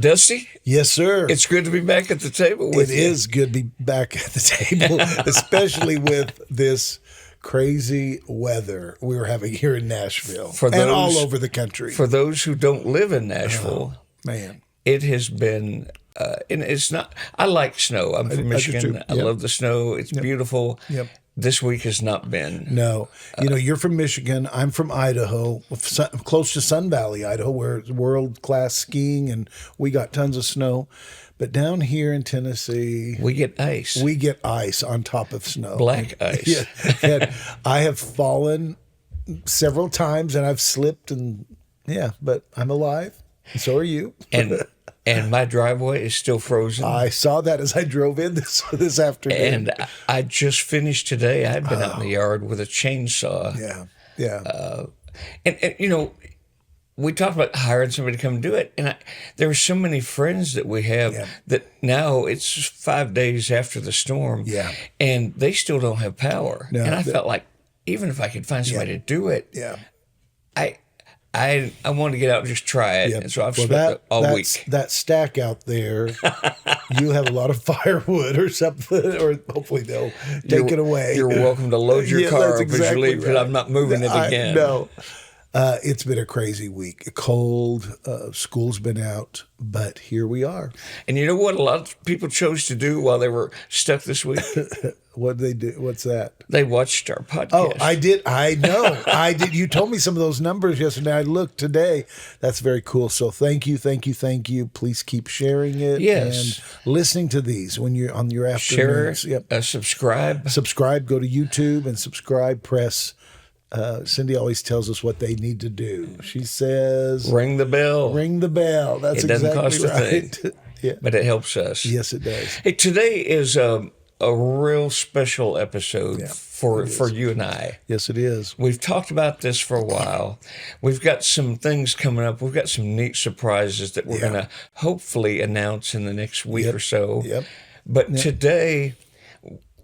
Dusty, Yes, sir. it's good to be back at the table with It you. is good to be back at the table, especially with this crazy weather we were having here in Nashville and all over the country. For those who don't live in Nashville, Man, it has been, and it's not, I like snow. I'm from I do Michigan. too. I Yep. love the snow. It's beautiful. Yep. This week has not been. No, you're from Michigan. I'm from Idaho, close to Sun Valley, Idaho, where it's world-class skiing, and we got tons of snow. But down here in Tennessee, We get ice. we get ice on top of snow. Black ice. Yeah, and I have fallen several times, and I've slipped, and but I'm alive. And so are you. And my driveway is still frozen. I saw that as I drove in this afternoon. And I just finished today. I'd been out in the yard with a chainsaw. Yeah. And we talked about hiring somebody to come do it. And there are so many friends that we have that now it's 5 days after the storm. Yeah. And they still don't have power. No, and I felt like even if I could find somebody to do it, I want to get out and just try it. Yep. And so I've spent all week. That stack out there, you have a lot of firewood or something, or hopefully they'll take it away. You're welcome to load your car that's up as you exactly leave, because right. I'm not moving it again. No. It's been a crazy week. Cold, school's been out, but here we are. And you know what a lot of people chose to do while they were stuck this week? What did they do? What's that? They watched our podcast. Oh, I did. I know. I did. You told me some of those numbers yesterday. I looked today. That's very cool. So thank you. Please keep sharing it. Yes. And listening to these when you're on your afternoons. Share, subscribe. Subscribe. Go to YouTube and subscribe. Press. Cindy always tells us what they need to do. She says, Ring the bell. Ring the bell. That's It doesn't exactly cost a right. thing, Yeah. but it helps us. Yes, it does. Hey, today is a real special episode for you and I. Yes, it is. We've talked about this for a while. We've got some things coming up. We've got some neat surprises that we're going to hopefully announce in the next week or so. Yep. But today,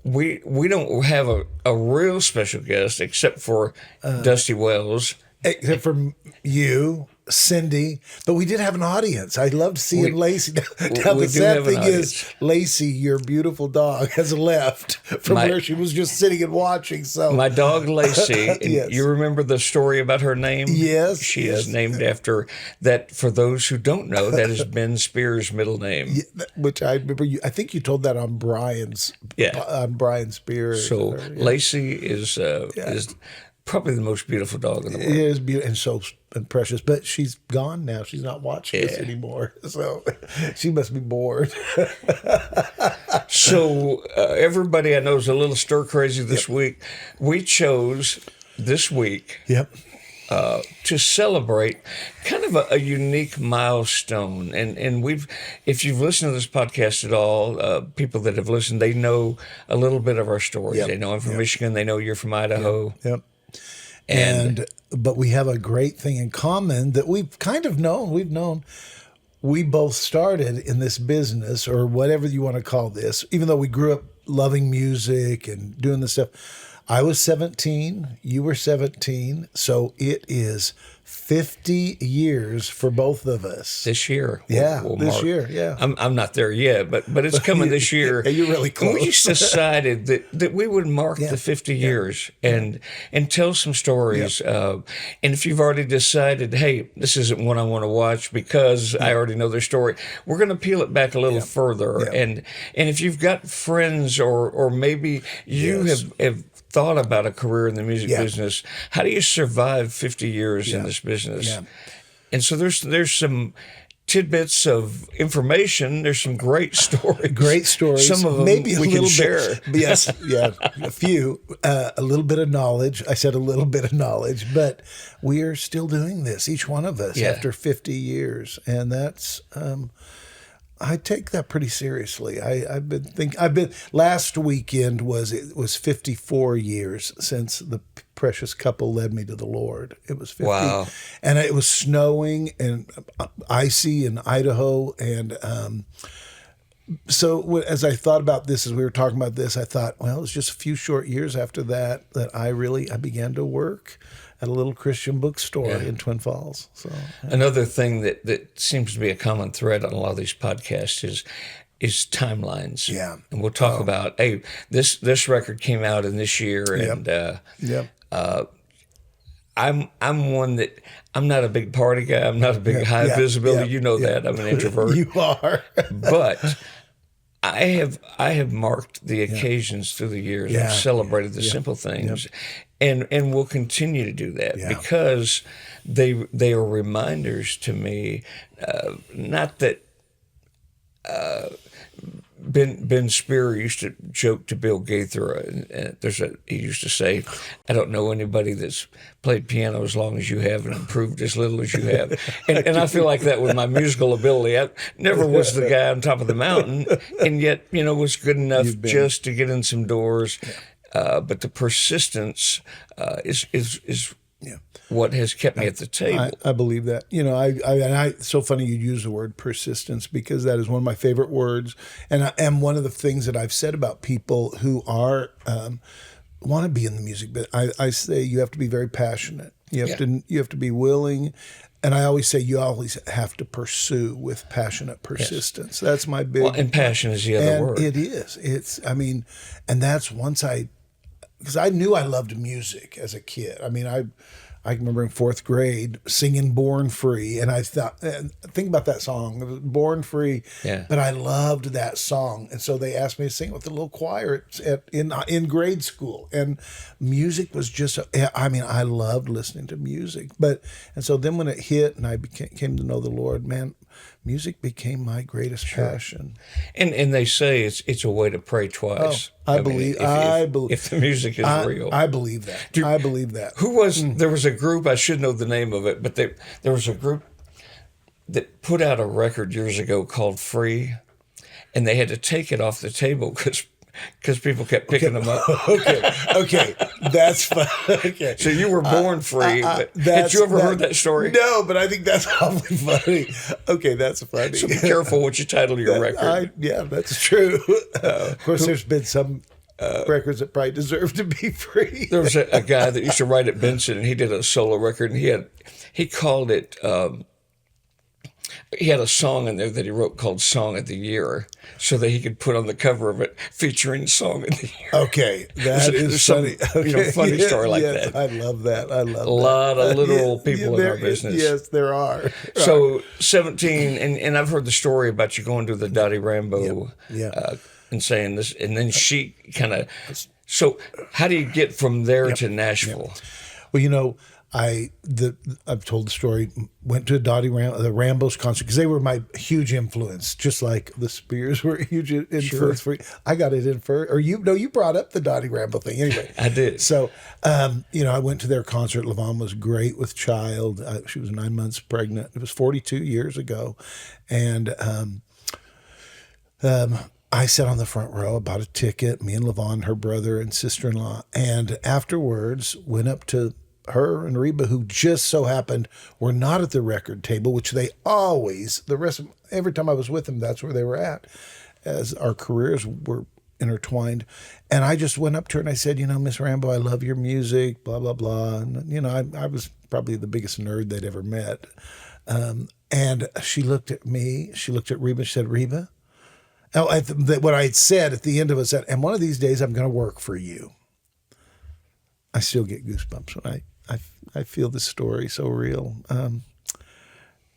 we don't have a real special guest except for Dusty Wells. Except for you, Cindy, but we did have an audience. I loved seeing Lacey. Now we the do sad have an thing audience. is, Lacey, your beautiful dog, has left from where she was just sitting and watching. So My dog Lacey, and Yes. you remember the story about her name? Yes, She yes. is named after that. For those who don't know, that is Ben Spears' middle name. which I remember I think you told that on Brian's Spears. So Lacey is probably the most beautiful dog in the world. It is beautiful and precious, but she's gone now. She's not watching this anymore, so she must be bored. So everybody I know is a little stir crazy this week. We chose this week to celebrate kind of a unique milestone. And if you've listened to this podcast at all, people that have listened, they know a little bit of our stories. They know I'm from Michigan. They know you're from Idaho. But we have a great thing in common that we've kind of known. We've known we both started in this business, or whatever you want to call this, even though we grew up loving music and doing this stuff. I was 17, you were 17, so it is 50 years for both of us. This year. This year, yeah. I'm not there yet, but it's coming this year. Yeah, you're really close. And we just decided that we would mark the 50 years and tell some stories. And if you've already decided, hey, this isn't one I want to watch because I already know their story, we're going to peel it back a little further. And if you've got friends or maybe you have thought about a career in the music business, how do you survive 50 years in this business? Yeah. And so there's some tidbits of information. There's some great stories. Great stories. Some of them maybe we can share. Yes, a few. A little bit of knowledge. I said a little bit of knowledge, but we are still doing this, each one of us, after 50 years, and that's. I take that pretty seriously. I've been last weekend was 54 years since the precious couple led me to the Lord. It was 50. Wow. And it was snowing and icy in Idaho. And so as I thought about this, as we were talking about this, I thought, well, it was just a few short years after that I began to work at a little Christian bookstore in Twin Falls. So another thing that seems to be a common thread on a lot of these podcasts is timelines. Yeah. And we'll talk about, hey, this record came out in this year, and I'm one that I'm not a big party guy. I'm not a big high visibility. You know that. I'm an introvert. You are. But I have marked the occasions through the years. I've celebrated the simple things, and will continue to do that because they are reminders to me. Not that Ben Spear used to joke to Bill Gaither, and he used to say, "I don't know anybody that's played piano as long as you have and improved as little as you have." And I feel like that with my musical ability. I never was the guy on top of the mountain, and yet was good enough just to get in some doors. But the persistence is what has kept me at the table. I believe that. It's so funny you use the word persistence, because that is one of my favorite words. And one of the things that I've said about people who are want to be in the music, but I say you have to be very passionate. You have to be willing. And I always say you always have to pursue with passionate persistence. That's my big. And passion is the other word. It is. And that's because I knew I loved music as a kid. I remember in fourth grade singing "Born Free," and I thought, think about that song, it was "Born Free." Yeah. But I loved that song, and so they asked me to sing with the little choir in grade school. And music was just, I loved listening to music. And so then when it hit, and I came to know the Lord, man, music became my greatest passion. And they say it's a way to pray twice. I believe if the music is real. I believe that. I believe that. There was a group, I should know the name of it, but there was a group that put out a record years ago called Free, and they had to take it off the table because people kept picking them up. Okay, that's fun. Okay, so you were born free. Had you ever heard that story? No, but I think that's awfully funny. Okay, that's funny. So be careful what you title your record. That's true. Of course, there's been some records that probably deserve to be free. There was a guy that used to write at Benson, and he did a solo record, and he called it. He had a song in there that he wrote called "Song of the Year," so that he could put on the cover of it featuring "Song of the Year." Okay, that is funny. Funny story like that. I love that. I love a lot of literal people in our business. Yes, there are. So 17, and I've heard the story about you going to the Dottie Rambo, and saying this, and then she kind of. So how do you get from there to Nashville? Well, I've told the story. Went to the Rambo's concert because they were my huge influence, just like the Spears were a huge influence for me. I got it in first, or you brought up the Dottie Rambo thing anyway. I did. So, I went to their concert. Levon was great with child. She was 9 months pregnant. It was 42 years ago, and I sat on the front row, bought a ticket. Me and Levon, her brother and sister-in-law, and afterwards went up to her and Reba, who just so happened were not at the record table, which they always, every time I was with them, that's where they were at, as our careers were intertwined. And I just went up to her and I said, Miss Rambo, I love your music, blah, blah, blah. And, I was probably the biggest nerd they'd ever met. And she looked at me, she looked at Reba, she said, Reba, what I had said at the end of it said, and one of these days I'm going to work for you. I still get goosebumps when I feel this story so real.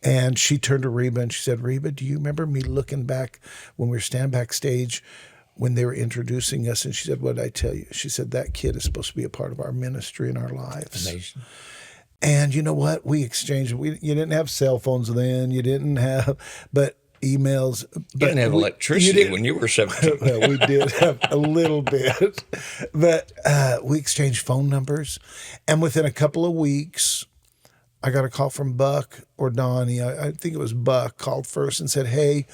And she turned to Reba and she said, Reba, do you remember me looking back when we were standing backstage when they were introducing us? And she said, what did I tell you? She said, that kid is supposed to be a part of our ministry and our lives. Amazing. And you know what? We exchanged. You didn't have cell phones then. You didn't have, but emails. You didn't have electricity when you were 17. Well, we did have a little bit, but we exchanged phone numbers. And within a couple of weeks, I got a call from Buck or Donnie. I think it was Buck called first and said, hey,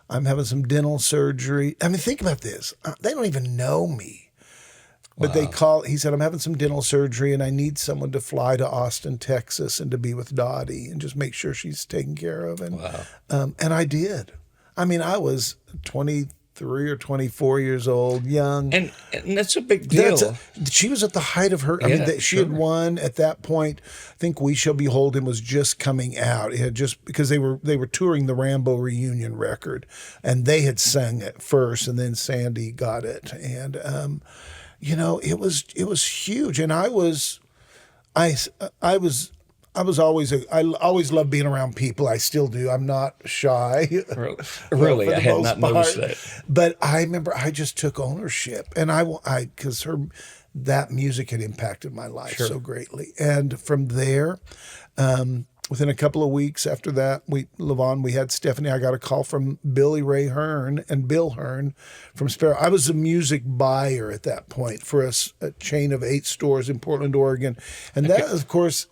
I'm having some dental surgery. I mean, think about this. They don't even know me. But they call. He said, I'm having some dental surgery and I need someone to fly to Austin, Texas and to be with Dottie and just make sure she's taken care of. And and I did. I mean, I was 20, 23 or 24 years old, young. And that's a big deal. She was at the height of her. I mean, she had won at that point. I think "We Shall Behold Him" was just coming out. It had just, because they were touring the Rambo reunion record, and they had sung it first, and then Sandy got it, and it was huge. And I always loved being around people. I still do. I'm not shy. Really, I had not noticed that. But I remember I just took ownership, and because that music had impacted my life so greatly. And from there, within a couple of weeks after that, we had Stephanie. I got a call from Billy Ray Hearn and Bill Hearn from Sparrow. I was a music buyer at that point for a chain of 8 stores in Portland, Oregon. And that, of course,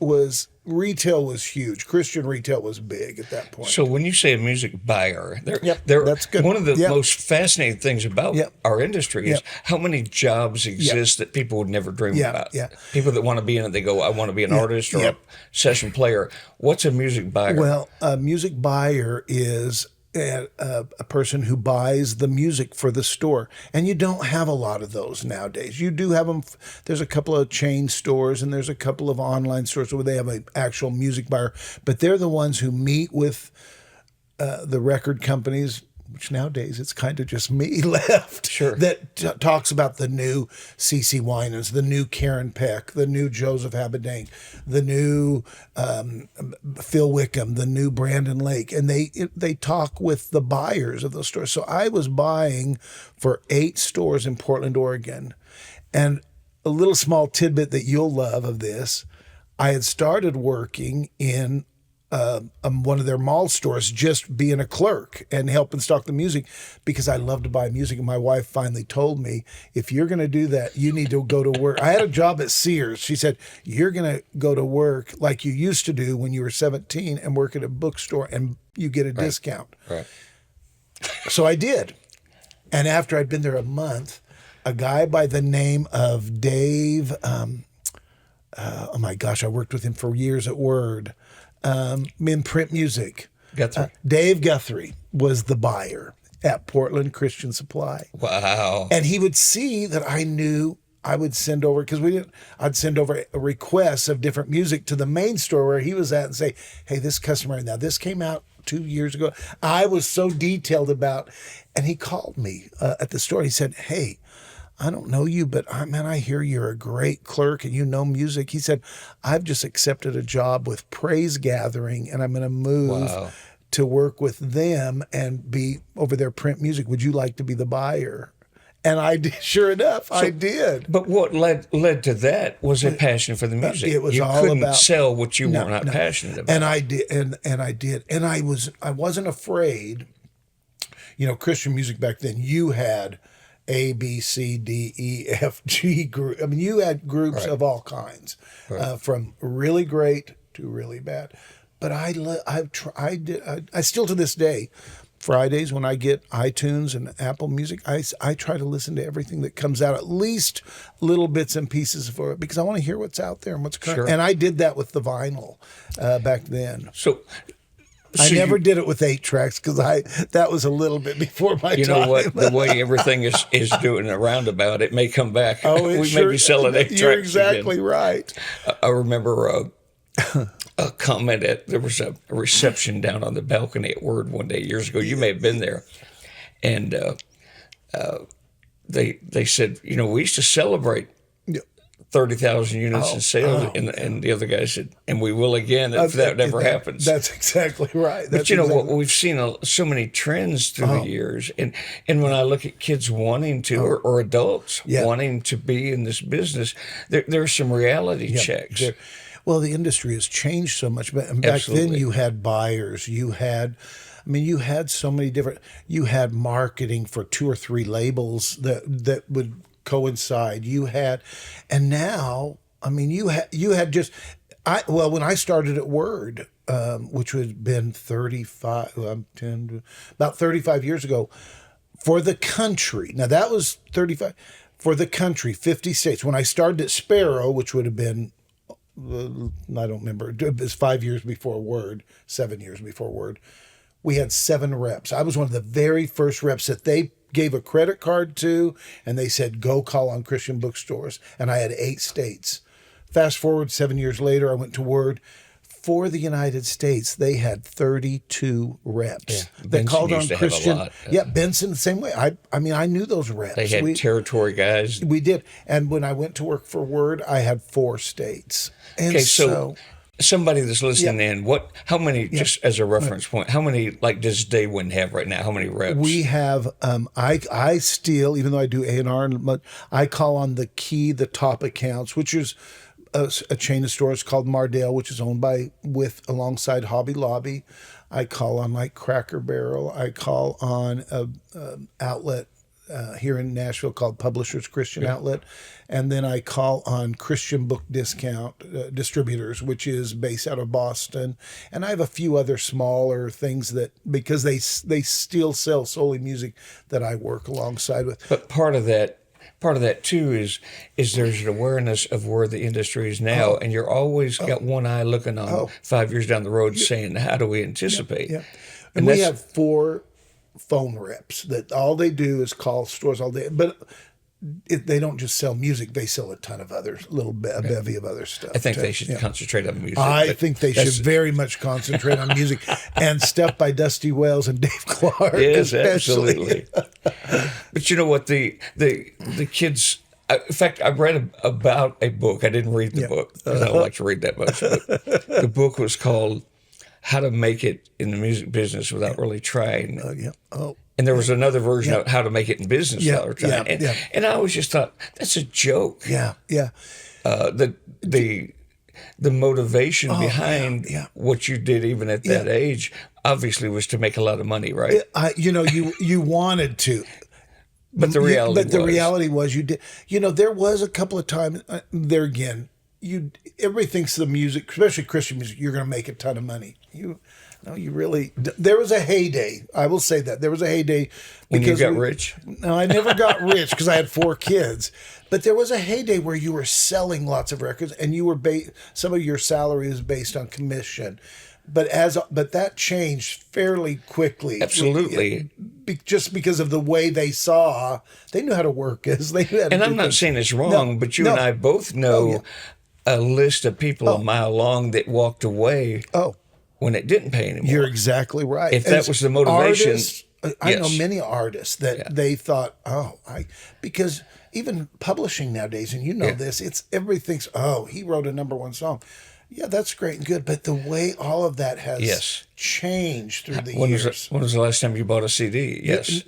retail was huge. Christian retail was big at that point. So when you say a music buyer, that's good. One of the most fascinating things about our industry is how many jobs exist that people would never dream about. People that want to be in it, they go, I want to be an artist or a session player. What's a music buyer? Well, a music buyer is a person who buys the music for the store. And you don't have a lot of those nowadays. You do have them. There's a couple of chain stores and there's a couple of online stores where they have an actual music buyer. But they're the ones who meet with the record companies, which nowadays it's kind of just me left. That talks about the new CeCe Winans, the new Karen Peck, the new Joseph Habedank, the new Phil Wickham, the new Brandon Lake, and they talk with the buyers of those stores. So I was buying for 8 stores in Portland, Oregon, and a little small tidbit that you'll love of this: I had started working in one of their mall stores, just being a clerk and helping stock the music, because I love to buy music. And my wife finally told me, if you're going to do that, you need to go to work. I had a job at Sears. She said, you're going to go to work like you used to do when you were 17 and work at a bookstore and you get a discount. Right. So I did. And after I'd been there a month, a guy by the name of Dave, oh my gosh, I worked with him for years at Word, in print music. Dave Guthrie was the buyer at Portland Christian Supply. Wow. And he would see that I knew I would send over, because I'd send over requests of different music to the main store where he was at and say, hey, this customer, now this came out 2 years ago. I was so detailed about, and he called me at the store. He said, hey, I don't know you, but I hear you're a great clerk and you know music. He said, I've just accepted a job with Praise Gathering and I'm going to move to work with them and be over their print music. Would you like to be the buyer? And I did. Sure enough, I did. But what led to that was a passion for the music. It was you all couldn't about sell what you were not passionate about. And I did, and I did, and I wasn't afraid. Christian music back then, you had A, B, C, D, E, F, G group. I mean, you had groups of all kinds, from really great to really bad. But I still to this day, Fridays when I get iTunes and Apple Music, I try to listen to everything that comes out, at least little bits and pieces for it, because I want to hear what's out there and what's current. Sure. And I did that with the vinyl back then. So I never did it with 8 tracks because that was a little bit before my time. You know what? The way everything is doing a roundabout, it may come back. Oh, we may be selling 8 tracks. You're exactly again. Right. I remember a comment there was a reception down on the balcony at Word one day years ago. You may have been there, and they said, we used to celebrate 30,000 units in sales, and the other guy said, and we will again if that never happens. That's exactly right. But what we've seen so many trends through the years, and when I look at kids wanting to, or adults wanting to be in this business, there are some reality checks. Well, the industry has changed so much, but back then you had buyers, you had so many different. You had marketing for 2 or 3 labels that would coincide. You had, and now, you had just. When I started at Word, which would have been about 35 years ago, for the country. Now that was 35 for the country, 50 states. When I started at Sparrow, which would have been, I don't remember, it was 5 years before Word, 7 years before Word. We had 7 reps. I was one of the very first reps that they gave a credit card to, and they said, go call on Christian bookstores. And I had 8 states. Fast forward 7 years later, I went to Word. For the United States, they had 32 reps that Benson called on used to have a Christian. lot. Yeah, Benson the same way. I mean, I knew those reps. They had territory guys. We did. And when I went to work for Word, I had 4 states. And Okay, so somebody that's listening in, how many, just as a reference point, how many, like, does Daywin have right now? How many reps? we have, I still, even though I do A&R, I call on the top accounts, which is a chain of stores called Mardale, which is owned alongside Hobby Lobby. I call on like Cracker Barrel. I call on a outlet here in Nashville called Publishers Christian Outlet. And then I call on Christian Book Discount Distributors, which is based out of Boston. And I have a few other smaller things because they still sell solely music that I work alongside with. But part of that too is there's an awareness of where the industry is now, and you're always got one eye looking on 5 years down the road, saying, how do we anticipate? Yeah. And we have 4 phone reps that all they do is call stores all day. But they don't just sell music; they sell a ton of other a bevy of other stuff. I think they should concentrate on music. I think they should very much concentrate on music and stuff by Dusty Wells and Dave Clark. Yes, especially. absolutely. But you know what, the kids. In fact, I read about a book. I didn't read the book because I don't like to read that much. But the book was called "How to Make It in the Music Business Without Really Trying." And there was another version of How to Make It in Business Without Really Trying. And I always just thought, that's a joke. Yeah. The motivation behind what you did even at that age obviously was to make a lot of money, right? You wanted to. But the reality was you did. There was a couple of times there again. Everybody thinks the music, especially Christian music, you're going to make a ton of money. You really. There was a heyday. I will say that there was a heyday when you got rich. No, I never got rich because I had 4 kids. But there was a heyday where you were selling lots of records, and you were some of your salary is based on commission. But that changed fairly quickly. Absolutely. Just because of the way they knew how to work us. And I'm not saying it's wrong, but you and I both know a list of people a mile long that walked away when it didn't pay anymore. You're exactly right. If that was the motivation. Artists, I know many artists that they thought, because even publishing nowadays, and this, everybody thinks, he wrote a #1 song. Yeah, that's great and good, but the way all of that has changed through the years. When was the last time you bought a CD? Yes.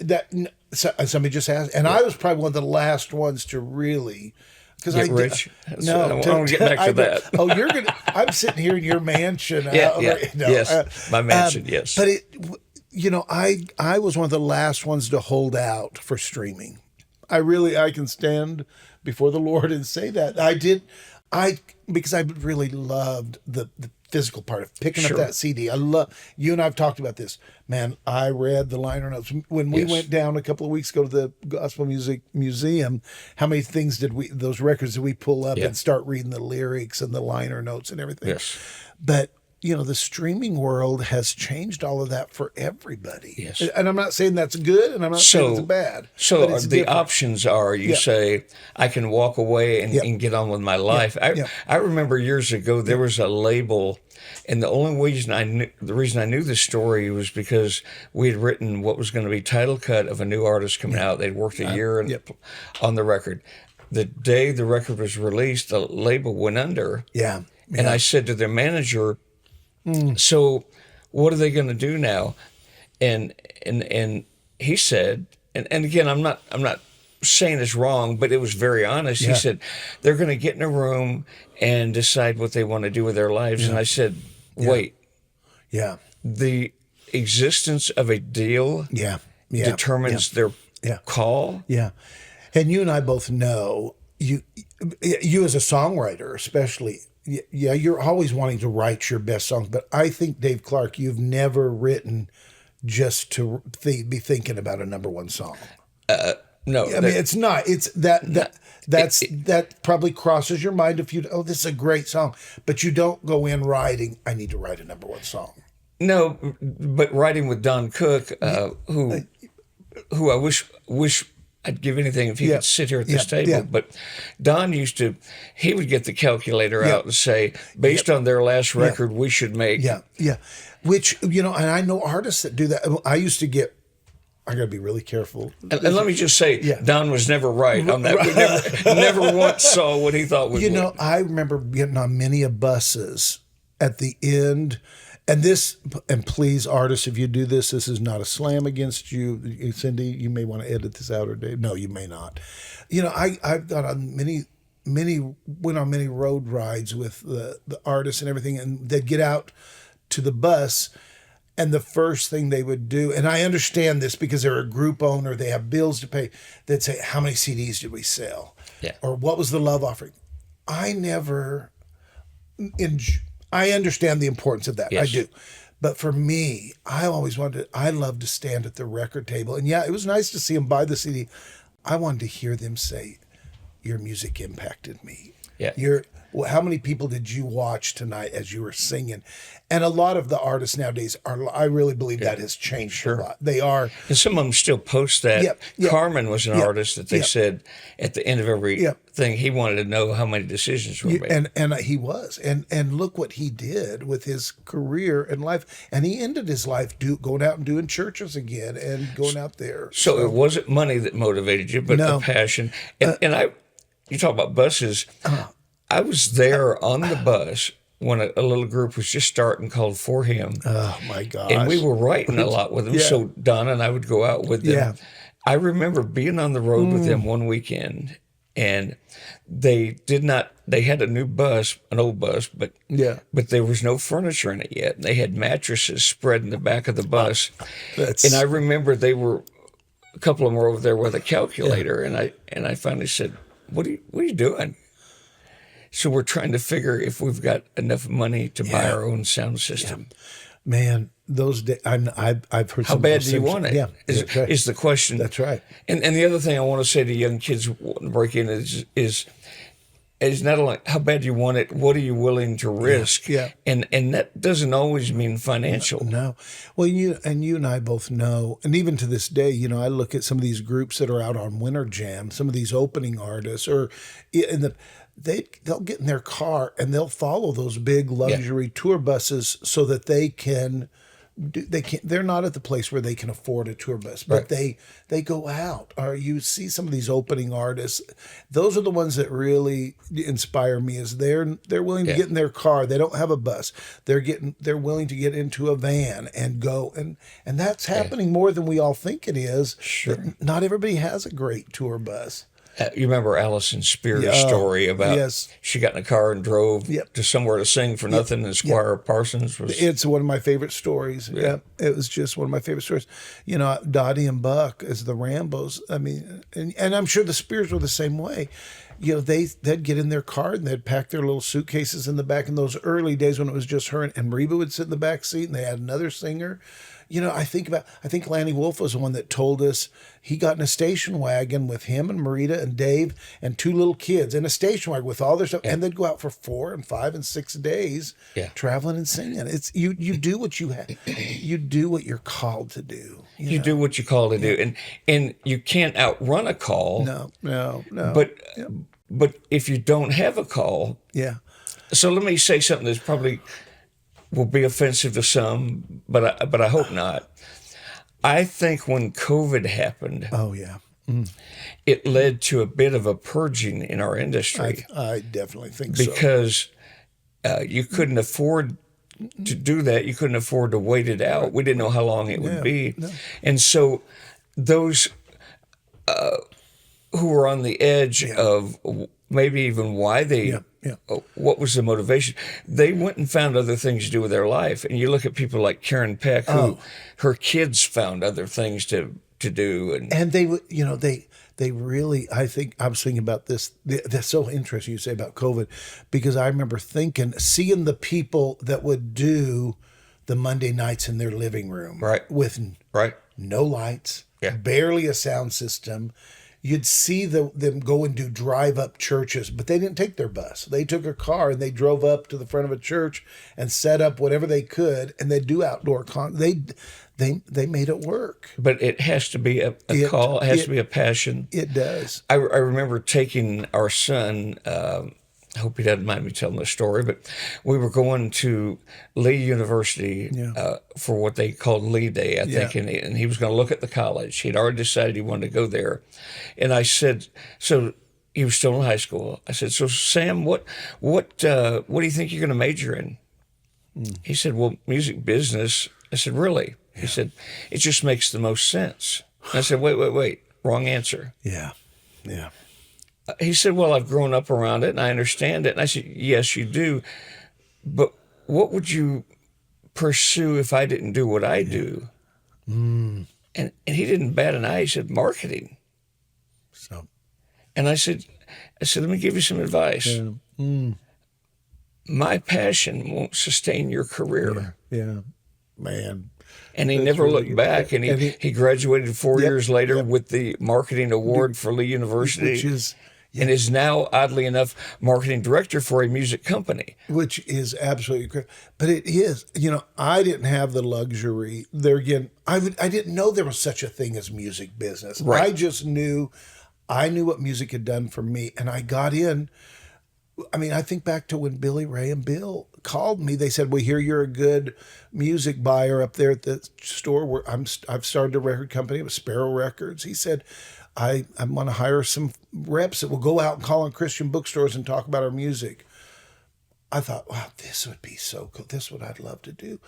Somebody just asked, and I was probably one of the last ones to really get rich. No, I want to get back to that. You're gonna. I'm sitting here in your mansion. My mansion. Yes, but I was one of the last ones to hold out for streaming. I can stand before the Lord and say that I did. Because I really loved the physical part of picking up that CD. You and I've talked about this. Man, I read the liner notes. When we went down a couple of weeks ago to the Gospel Music Museum, how many things those records did we pull up and start reading the lyrics and the liner notes and everything? Yes. But, the streaming world has changed all of that for everybody. Yes. And I'm not saying that's good, and I'm not saying it's bad. So but it's the different. options are, you say, I can walk away and get on with my life. I remember years ago, there was a label, and the reason I knew this story was because we had written what was going to be title cut of a new artist coming out. They'd worked a year on the record. The day the record was released, the label went under. Yeah. And I said to their manager, so what are they going to do now? And he said, and again, I'm not saying it's wrong, but it was very honest. He said, they're going to get in a room and decide what they want to do with their lives. And I said, wait. Yeah. The existence of a deal determines their call. Yeah. And you and I both know, you as a songwriter especially, you're always wanting to write your best songs. But I think, Dave Clark, you've never written just to be thinking about a #1 song. No. I mean, it's not. It's that probably crosses your mind if this is a great song. But you don't go in writing, I need to write a #1 song. No, but writing with Don Cook, who who I wish I'd give anything if he Yeah. could sit here at this Yeah. table. Yeah. But Don he would get the calculator out and say, based on their last record, we should make. Yeah, yeah. Which, and I know artists that do that. I used to get, I got to be really careful. And let me just say, Don was never right on that. We never once saw what he thought would. I remember getting on many of buses at the end. And please, artists, if you do this is not a slam against you. Cindy, you may want to edit this out, or Dave. No, you may not. I've got on went on many road rides with the artists and everything, and they'd get out to the bus, and the first thing they would do, and I understand this because they're a group owner, they have bills to pay, they'd say, how many CDs did we sell? Yeah. Or what was the love offering? I understand the importance of that. Yes. I do. But for me, I love to stand at the record table. And yeah, it was nice to see them buy the CD. I wanted to hear them say, your music impacted me. Yeah. How many people did you watch tonight as you were singing? And a lot of the artists nowadays I really believe that has changed a lot. They are. And some of them still post that. Yeah. Carmen was an artist that they said at the end of every thing, he wanted to know how many decisions were made. And he was. And look what he did with his career and life. And he ended his life going out and doing churches again and going out there. So it wasn't money that motivated you, but the passion. And you talk about buses. I was there on the bus when a little group was just starting called For Him. Oh, my gosh. And we were writing a lot with them. So Donna and I would go out with them. Yeah. I remember being on the road with them one weekend, and they had a new bus, an old bus, but there was no furniture in it yet. They had mattresses spread in the back of the bus. And I remember a couple of them were over there with a calculator, and I finally said, what are you doing? So we're trying to figure if we've got enough money to buy our own sound system. Yeah. Man, those days, I've heard. How bad do you want it? Yeah, is the question. That's right. And the other thing I want to say to young kids wanting to break in is not only how bad do you want it, what are you willing to risk? Yeah. And that doesn't always mean financial. No. Well, you and I both know, and even to this day, I look at some of these groups that are out on Winter Jam, some of these opening artists, or they'll get in their car and they'll follow those big luxury tour buses so that they're not at the place where they can afford a tour bus, but they go out. Or you see some of these opening artists, those are the ones that really inspire me. Is they're willing to get in their car. They don't have a bus. They're willing to get into a van and go, and that's happening more than we all think it is. Sure. Not everybody has a great tour bus. You remember Allison Spear's story about she got in a car and drove to somewhere to sing for nothing, and Squire Parsons was... It's one of my favorite stories. Yeah. It was just one of my favorite stories. Dottie and Buck as the Rambos. I mean, and I'm sure the Spears were the same way. They'd get in their car and they'd pack their little suitcases in the back in those early days when it was just her, and Reba would sit in the back seat and they had another singer. I think Lanny Wolf was the one that told us he got in a station wagon with him and Marita and Dave and two little kids in a station wagon with all their stuff, and they'd go out for 4 and 5 and 6 days traveling and singing. It's you do what you do what you're called to do. You do what you're called to do, and you can't outrun a call. No. But if you don't have a call, So let me say something that's probably will be offensive to some, but I hope not. I think when COVID happened, it led to a bit of a purging in our industry. I definitely think so. Because you couldn't afford to do that. You couldn't afford to wait it out. We didn't know how long it would be. No. And so those who were on the edge of maybe even why they... what was the motivation? They went and found other things to do with their life. And you look at people like Karen Peck, who her kids found other things to do. And they really, I think, I was thinking about this. That's so interesting you say about COVID, because I remember seeing the people that would do the Monday nights in their living room. Right. With no lights, barely a sound system. you'd see them go and do drive-up churches, but they didn't take their bus. They took a car and they drove up to the front of a church and set up whatever they could, and they'd do outdoor they made it work. But it has to be a call. It has to be a passion. It does. I remember taking our son. I hope he doesn't mind me telling this story, but we were going to Lee University for what they called Lee Day, I think, and he was going to look at the college. He'd already decided he wanted to go there. And I said, so he was still in high school. I said, so Sam, what do you think you're going to major in? He said, well, music business. I said, really? He said, it just makes the most sense. And I said, wait, wrong answer. Yeah. He said, well, I've grown up around it and I understand it. And I said, yes, you do. But what would you pursue if I didn't do what I do? And he didn't bat an eye. He said, marketing. So, and I said, let me give you some advice. My passion won't sustain your career. Yeah. Man. And he never looked back. And he graduated 4 years later with the marketing award for Lee University. And is now, oddly enough, marketing director for a music company. Which is absolutely great. But it is, I didn't have the luxury. There again, I didn't know there was such a thing as music business. Right. I knew what music had done for me. And I got in. I mean, I think back to when Billy Ray and Bill called me. They said, "We hear you're a good music buyer up there at the store where I've started a record company. It was Sparrow Records." He said, I want to hire some reps that will go out and call on Christian bookstores and talk about our music. I thought, wow, this would be so cool. This is what I'd love to do.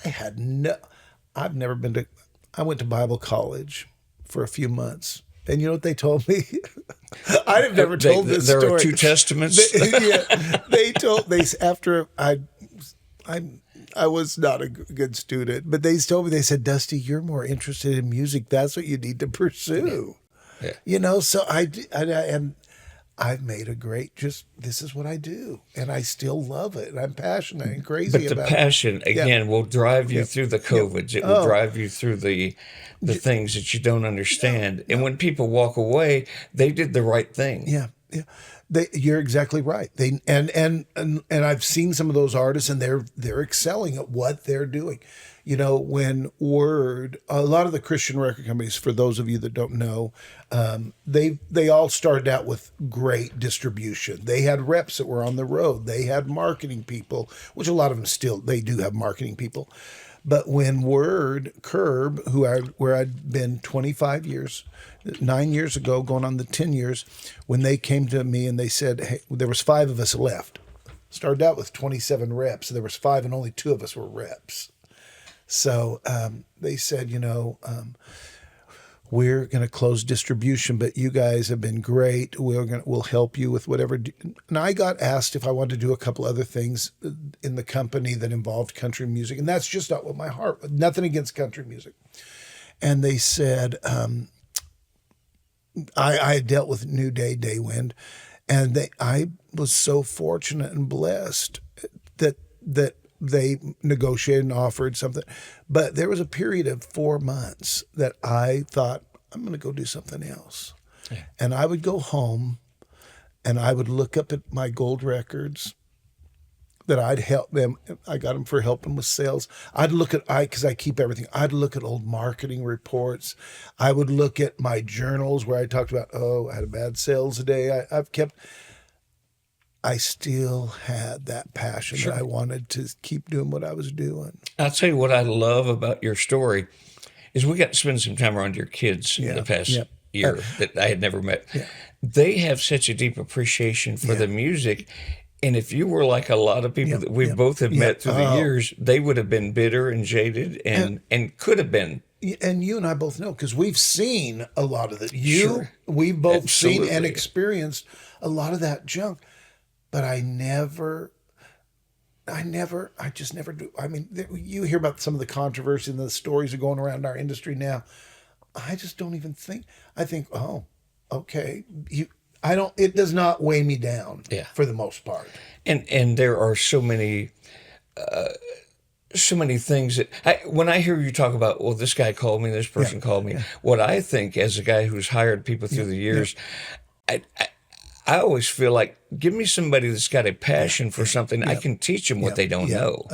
I've never been to, I went to Bible college for a few months. And you know what they told me? I've never told this story. There are two testaments. After I was not a good student, but they told me, they said, Dusty, you're more interested in music. That's what you need to pursue. Yeah. So I've made a great, this is what I do. And I still love it. And I'm passionate and crazy about it. But the passion, again, will drive you through the COVIDs. It will drive you through the things that you don't understand. And when people walk away, they did the right thing. Yeah. You're exactly right. And I've seen some of those artists, and they're excelling at what they're doing. When a lot of the Christian record companies, for those of you that don't know, they all started out with great distribution. They had reps that were on the road. They had marketing people, which a lot of them they do have marketing people. But when Curb, where I'd been 25 years, 9 years ago, going on the 10 years, when they came to me and they said, hey, there was 5 of us left. Started out with 27 reps. There was 5 and only 2 of us were reps. So they said, we're going to close distribution, but you guys have been great. We'll help you with whatever. And I got asked if I wanted to do a couple other things in the company that involved country music. And that's just not what my heart, nothing against country music. And they said, I dealt with New Day, Daywind, and I was so fortunate and blessed that they negotiated and offered something. But there was a period of 4 months that I thought, I'm going to go do something else. Yeah. And I would go home and I would look up at my gold records that I'd help them. I got them for helping with sales. I'd look at, because I keep everything, I'd look at old marketing reports. I would look at my journals where I talked about, I had a bad sales day. I still had that passion that I wanted to keep doing what I was doing. I'll tell you what I love about your story is we got to spend some time around your kids in the past year that I had never met. Yeah. They have such a deep appreciation for the music. And if you were like a lot of people that we both have met through the years, they would have been bitter and jaded and could have been. And you and I both know, because we've seen a lot of it. We've both seen and experienced a lot of that junk. But I just never do. I mean, you hear about some of the controversy and the stories are going around our industry now. I just don't even think. I think, okay. It does not weigh me down for the most part. And there are so many so many things that when I hear you talk about, well, this guy called me, this person called me, what I think as a guy who's hired people through the years, I, I, I always feel like, give me somebody that's got a passion for something. I can teach them what they don't know.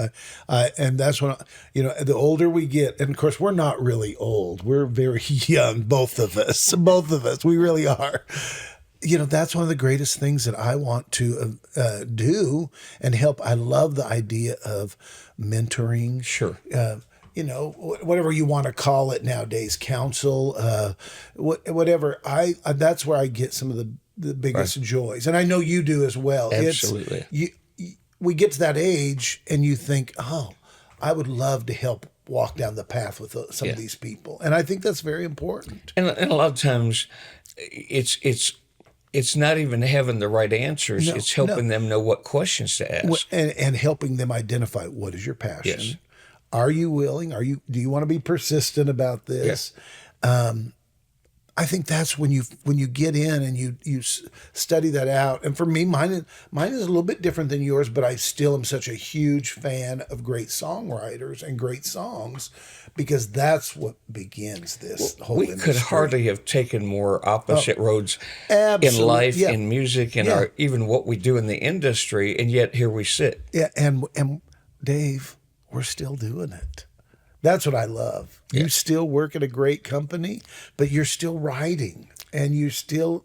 And that's when, the older we get, and of course, we're not really old. We're very young, both of us. Both of us. We really are. That's one of the greatest things that I want to do and help. I love the idea of mentoring. Sure. Whatever you want to call it nowadays, counsel, whatever. That's where I get some of the biggest joys, and I know you do as well. Absolutely. We get to that age, and you think, oh, I would love to help walk down the path with some of these people, and I think that's very important. And a lot of times, it's not even having the right answers. It's helping them know what questions to ask. And helping them identify what is your passion. Yes. Are you willing? Do you want to be persistent about this? Yes. I think that's when you get in and you study that out. And for me, mine is a little bit different than yours, but I still am such a huge fan of great songwriters and great songs, because that's what begins this whole We industry. could hardly have taken more opposite roads absolutely. in life, Yeah. in music, and Yeah. even what we do in the industry, and yet here we sit. Yeah, and Dave, we're still doing it. That's what I love. You still work at a great company, but you're still writing, and you're still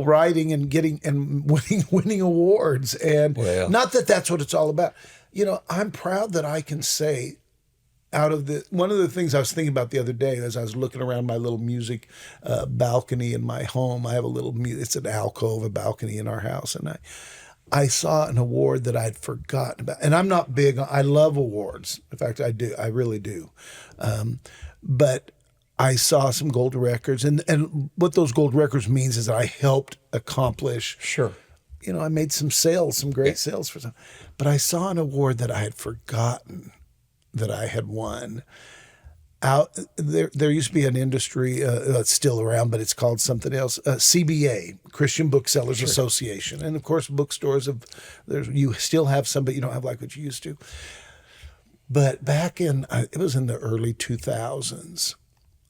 writing and getting and winning awards. And not that that's what it's all about. I'm proud that I can say, one of the things I was thinking about the other day as I was looking around my little music balcony in my home. I have it's an alcove, a balcony in our house, and I saw an award that I'd forgotten about. And I'm not big I love awards. In fact, I do. I really do. But I saw some gold records. And what those gold records means is that I helped accomplish. Sure. I made some sales, some great sales for some. But I saw an award that I had forgotten that I had won. There used to be an industry that's still around, but it's called something else. CBA, Christian Booksellers Association, and of course, bookstores you still have some, but you don't have like what you used to. But back it was in the early 2000s.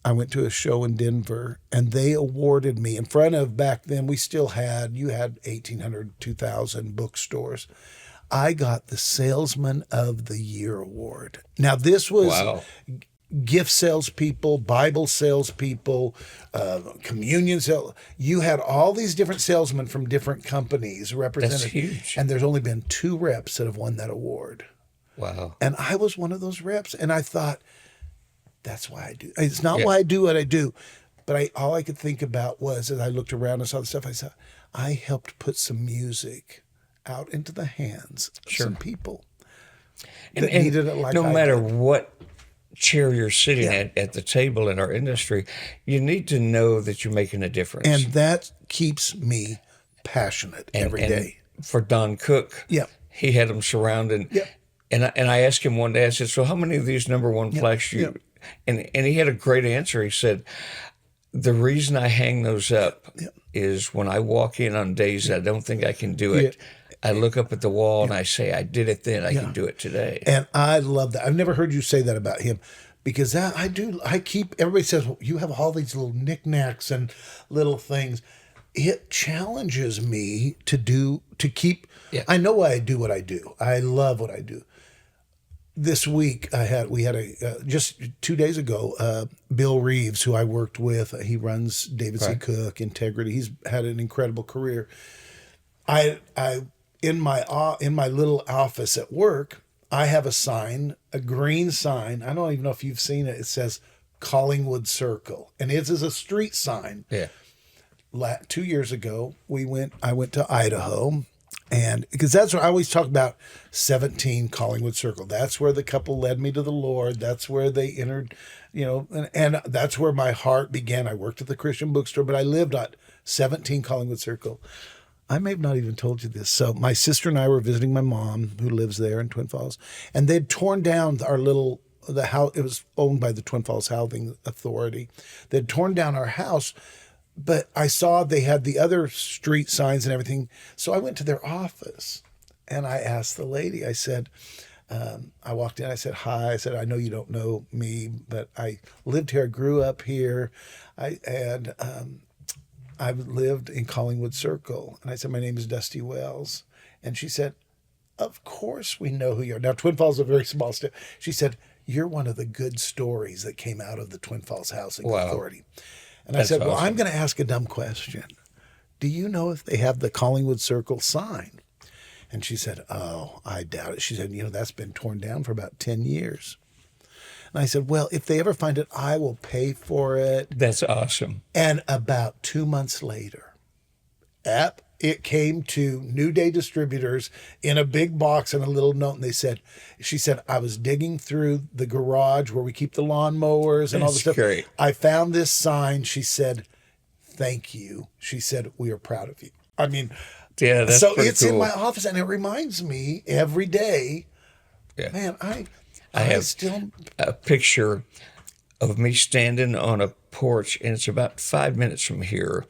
I went to a show in Denver, and they awarded me in front of, back then you had 1,800, 2,000 bookstores. I got the Salesman of the Year award. Now this was gift salespeople, Bible salespeople, communion sales. You had all these different salesmen from different companies represented. That's huge. And there's only been 2 reps that have won that award. Wow. And I was one of those reps, and I thought, that's why I do. It's not why I do what I do, but all I could think about was, as I looked around and saw the stuff, I said, I helped put some music out into the hands of some people that needed it like no I matter did. what chair you're sitting at the table in our industry, you need to know that you're making a difference. And that keeps me passionate every day. For Don Cook, he had them surrounded. And I asked him one day, I said, so how many of these number one plaques you... And he had a great answer. He said, the reason I hang those up is when I walk in on days that I don't think I can do it, I look up at the wall and I say, I did it then, I can do it today. And I love that. I've never heard you say that about him, because everybody says, well, you have all these little knickknacks and little things. It challenges me to keep, I know why I do what I do. I love what I do. This week we had just 2 days ago, Bill Reeves, who I worked with, he runs David C. Cook, Integrity. He's had an incredible career. I in my little office at work, I have a sign, a green sign. I don't even know if you've seen it. It says Collingwood Circle, and it is a street sign. 2 years ago, I went to Idaho. And because that's what I always talk about, 17 Collingwood Circle. That's where the couple led me to the Lord. That's where they entered, and that's where my heart began. I worked at the Christian bookstore, but I lived at 17 Collingwood Circle. I may have not even told you this. So my sister and I were visiting my mom, who lives there in Twin Falls, and they'd torn down the house. It was owned by the Twin Falls Housing Authority. They'd torn down our house. But I saw they had the other street signs and everything. So I went to their office and I asked the lady, I said, I walked in, I said, hi. I said, I know you don't know me, but I lived here. I grew up here. I've lived in Collingwood Circle. And I said, my name is Dusty Wells. And she said, of course we know who you are. Now, Twin Falls is a very small state. She said, you're one of the good stories that came out of the Twin Falls Housing Authority. And I said, well, I'm going to ask a dumb question. Do you know if they have the Collingwood Circle sign? And she said, oh, I doubt it. She said, that's been torn down for about 10 years. And I said, well, if they ever find it, I will pay for it. That's awesome. And about 2 months later, it came to New Day Distributors in a big box and a little note. And she said, I was digging through the garage where we keep the lawnmowers and all this stuff. Great. I found this sign. She said, thank you. She said, we are proud of you. I mean, yeah, that's so pretty it's cool. in my office, and it reminds me every day. Yeah. Man, I have still a picture of me standing on a porch, and it's about 5 minutes from here,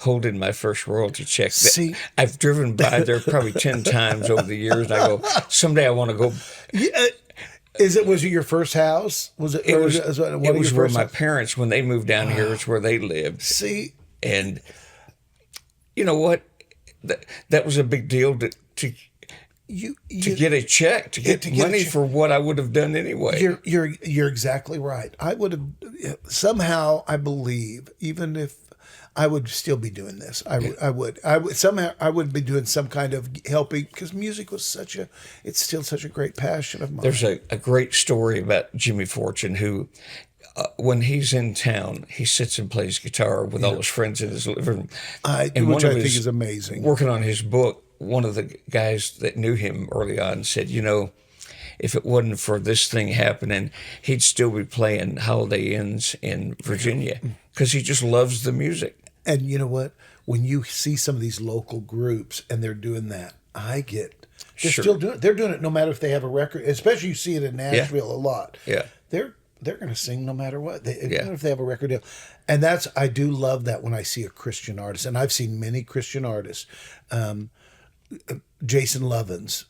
holding my first royalty check. See, I've driven by there probably 10 times over the years, and I go, someday I want to go. Yeah, was it your first house? Was it? It was where my house? parents, when they moved down here, it's where they lived. See, and you know what? That was a big deal to get a check, to get money for what I would have done anyway. You're exactly right. I would have somehow, I believe, even if I would still be doing this, I would be doing some kind of helping, because music was it's still such a great passion of mine. There's a great story about Jimmy Fortune, who when he's in town, he sits and plays guitar with all his friends in his living room. Which I think is amazing. Working on his book, one of the guys that knew him early on said, if it wasn't for this thing happening, he'd still be playing Holiday Inns in Virginia, because he just loves the music. And you know what? When you see some of these local groups and they're doing that, still doing it. They're doing it no matter if they have a record, especially you see it in Nashville a lot. Yeah. They're going to sing no matter what. Even if they have a record deal. And I do love that when I see a Christian artist. And I've seen many Christian artists. Jason Lovins.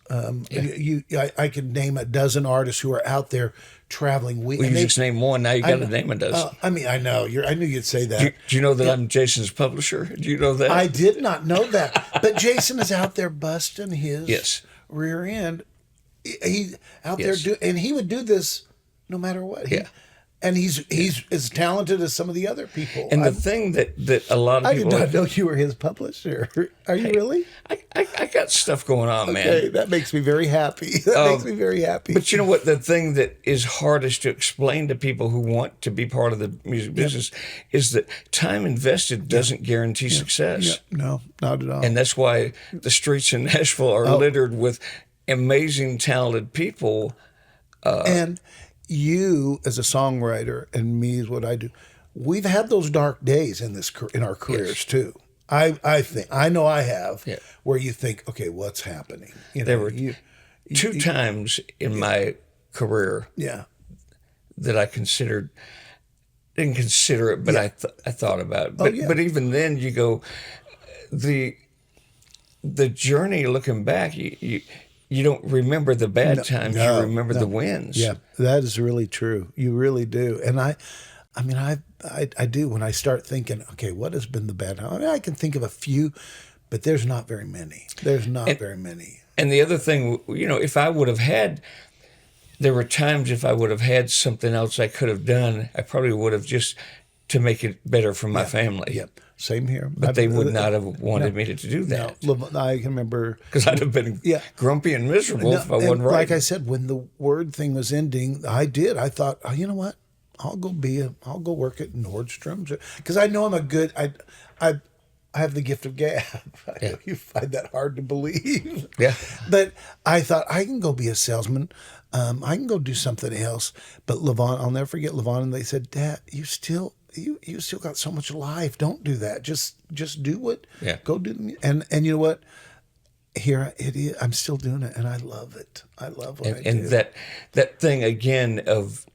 I could name a dozen artists who are out there traveling. You just named one. Now you got to name a dozen. I know. I knew you'd say that. Do you know that I'm Jason's publisher? Do you know that? I did not know that. But Jason is out there busting his rear end. He's out there and he would do this no matter what. And he's as talented as some of the other people. And the thing that a lot of people... I did not know you were his publisher. Are you really? I got stuff going on, man. Okay, that makes me very happy. Makes me very happy. But you know what? The thing that is hardest to explain to people who want to be part of the music business is that time invested doesn't guarantee success. Yeah. No, not at all. And that's why the streets in Nashville are littered with amazing, talented people. And you, as a songwriter, and me, is what I do. We've had those dark days in our careers too. I think I know I have. Yeah. Where you think, okay, what's happening? There were two times in my career. That I didn't consider it, but I thought about it. But even then, you go, the journey. Looking back, you don't remember the bad times. You remember the wins. Yeah, that is really true. You really do. And I do. When I start thinking, okay, what has been the bad? I can think of a few, but there's not very many. Very many. And the other thing, if I would have had, there were times if I would have had something else I could have done, I probably would have, just to make it better for my family. Yep. Same here. But they would not have wanted me to do that. No, I can remember. Because I'd have been grumpy and miserable if I wasn't right. Like I said, when the word thing was ending, I thought, oh, you know what? I'll go work at Nordstrom's. Because I know I have the gift of gab. I know you find that hard to believe. Yeah. But I thought, I can go be a salesman. I can go do something else. But Levon, I'll never forget Levon, and they said, Dad, you still got so much life. Don't do that. Just do what. Yeah. Go do. And you know what? Here it is. I'm still doing it, and I love it. I love what I do. And that thing again of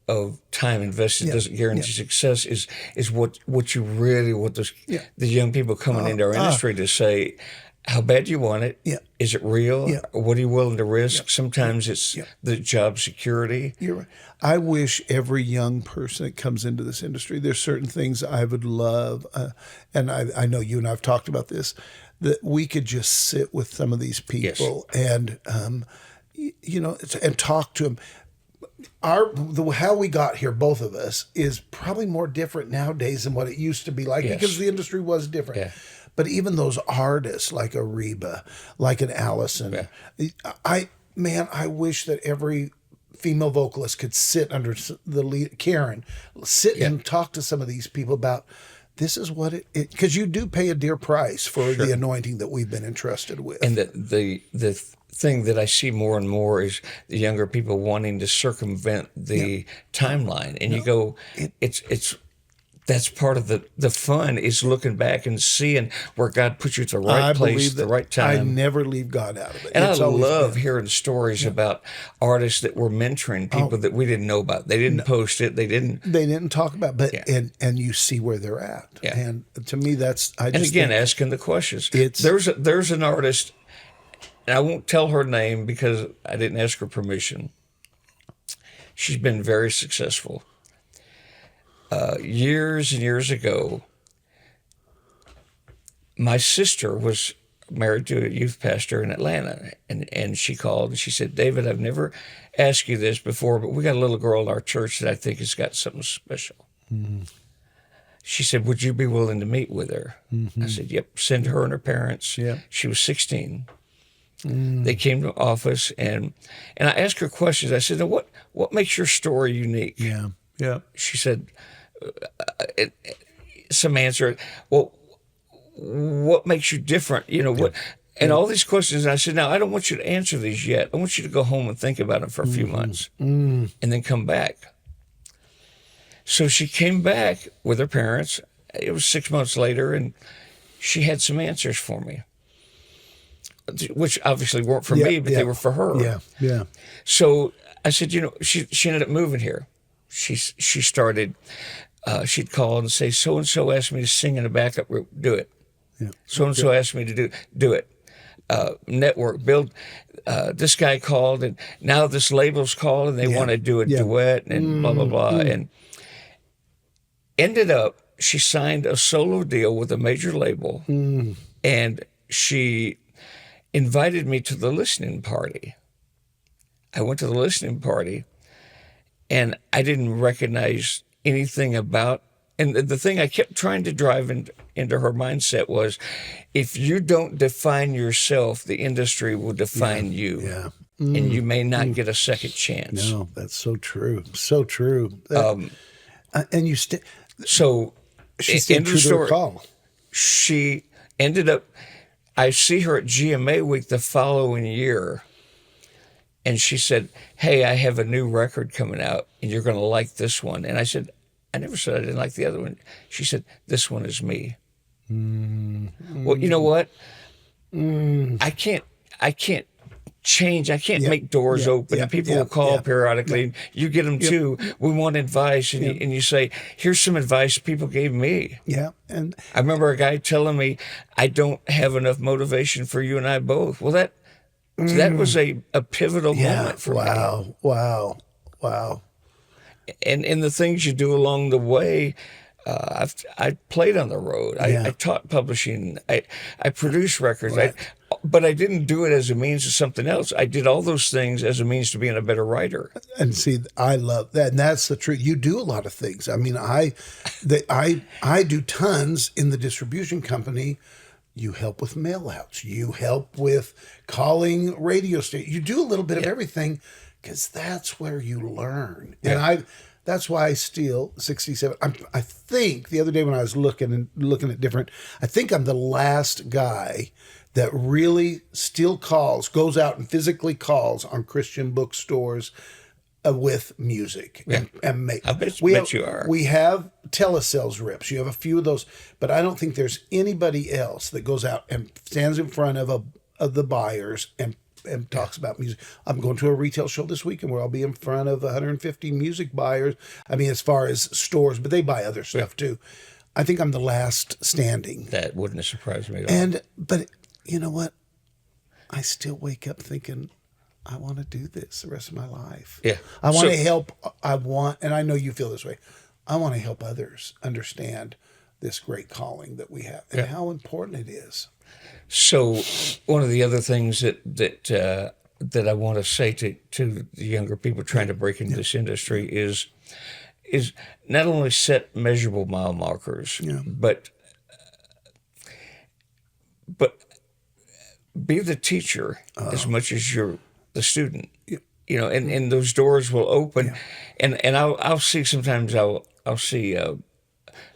time invested doesn't guarantee success is what you really want the young people coming into our industry to say. how bad do you want it? Yeah. Is it real? Yeah. Or what are you willing to risk? Sometimes it's the job security. You're right. I wish every young person that comes into this industry, there's certain things I would love, and I know you and I have talked about this, that we could just sit with some of these people and, and talk to them. How we got here, both of us, is probably more different nowadays than what it used to be like because the industry was different. Yeah. But even those artists like a Reba, like an Allison, I wish that every female vocalist could sit under the lead, Karen, and talk to some of these people about this is what it because you do pay a dear price for the anointing that we've been entrusted with. And the thing that I see more and more is the younger people wanting to circumvent the timeline, and you go, it's. That's part of the fun is looking back and seeing where God put you at the right place, the right time. I never leave God out of it. And I love hearing stories about artists that were mentoring people that we didn't know about. They didn't post it. They didn't talk about it. And you see where they're at. Yeah. And to me, that's... asking the questions. There's an artist, and I won't tell her name because I didn't ask her permission. She's been very successful. Years and years ago, my sister was married to a youth pastor in Atlanta, and she called and she said, David, I've never asked you this before, but we got a little girl in our church that I think has got something special. Mm-hmm. She said, would you be willing to meet with her? Mm-hmm. I said, yep, send her and her parents. Yeah. She was 16. They came to the office, and I asked her questions. I said, now, what makes your story unique? Yeah, yeah. She said, some answer. Well, what makes you different? What? And all these questions. And I said, now I don't want you to answer these yet. I want you to go home and think about them for a few months, and then come back. So she came back with her parents. It was 6 months later, and she had some answers for me, which obviously weren't for me, but they were for her. Yeah, yeah. So I said, she ended up moving here. She started. She'd call and say, so and so asked me to sing in a backup group. Do it. Yeah. So and so asked me to do it. Network build. This guy called, and now this label's called, and they want to do a duet and blah blah blah. And ended up, she signed a solo deal with a major label, and she invited me to the listening party. I went to the listening party, and I didn't recognize anything about, and the thing I kept trying to drive into her mindset was, if you don't define yourself, the industry will define you. Yeah. And you may not get a second chance. No, that's so true. So true. And you so she stayed true to her call. She ended up, I see her at GMA Week the following year, and she said, hey, I have a new record coming out, and you're going to like this one. And I said, I never said I didn't like the other one. She said, this one is me. Well, you know what? I can't change. I can't make doors open. And people will call periodically. And you get them too. We want advice. And you say, here's some advice people gave me. Yeah. And I remember a guy telling me, I don't have enough motivation for you and I both. Well, that was a pivotal moment for me. Wow. And the things you do along the way, I played on the road. I taught publishing. I produced records. Right. But I didn't do it as a means of something else. I did all those things as a means to being a better writer. And see, I love that. And that's the truth. You do a lot of things. I mean, I do tons in the distribution company. You help with mail outs. You help with calling radio stations. You do a little bit of everything, because that's where you learn. And that's why I steal 67. I think the other day when I was looking at different, I think I'm the last guy that really still goes out and physically calls on Christian bookstores with music and make. I bet you are. We have telesales reps. You have a few of those, but I don't think there's anybody else that goes out and stands in front of the buyers and talks about music. I'm going to a retail show this weekend where I'll be in front of 150 music buyers. I mean, as far as stores, but they buy other stuff too. I think I'm the last standing. That wouldn't have surprised me at all. But you know what? I still wake up thinking, I want to do this the rest of my life. Yeah. I want to help. And I know you feel this way. I want to help others understand this great calling that we have and how important it is. So one of the other things that I want to say to the younger people trying to break into this industry is not only set measurable mile markers, but be the teacher as much as you're the student. You know, and those doors will open, and I'll see sometimes I'll see